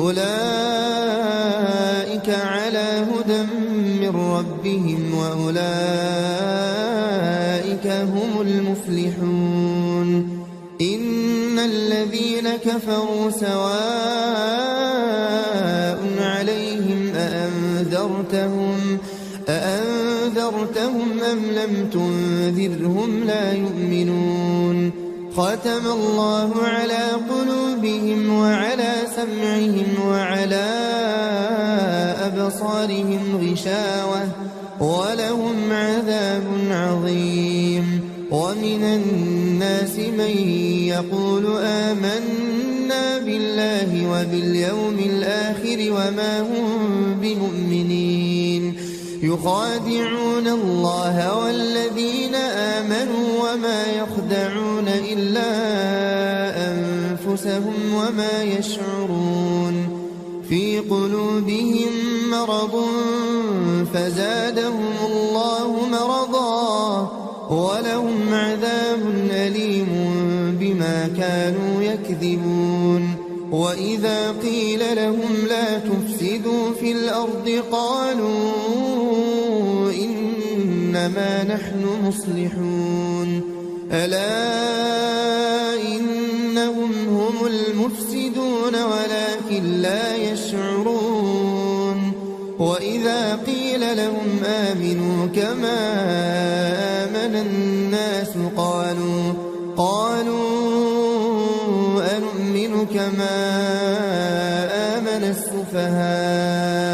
أولئك على هدى من ربهم وأولئك هم المفلحون إن الذين كفروا سواء عليهم أأنذرتهم أم لم تنذرهم لا يؤمنون ختم الله على قلوبهم وعلى سمعهم وعلى أبصارهم غشاوة ولهم عذاب عظيم ومن الناس من يقول آمنا بالله وباليوم الآخر وما هم بمؤمنين يخادعون الله والذين آمنوا وما يخدعون إلا أنفسهم وما يشعرون في قلوبهم مرض فزادهم الله مرضا ولهم عذاب أليم بما كانوا يكذبون وإذا قيل لهم لا تفسدوا في الأرض قالوا إنما نحن مصلحون ألا إنهم هم المفسدون ولكن لا يشعرون وإذا قيل لهم آمنوا كما آمن الناس قالوا أنؤمن كما آمن السفهاء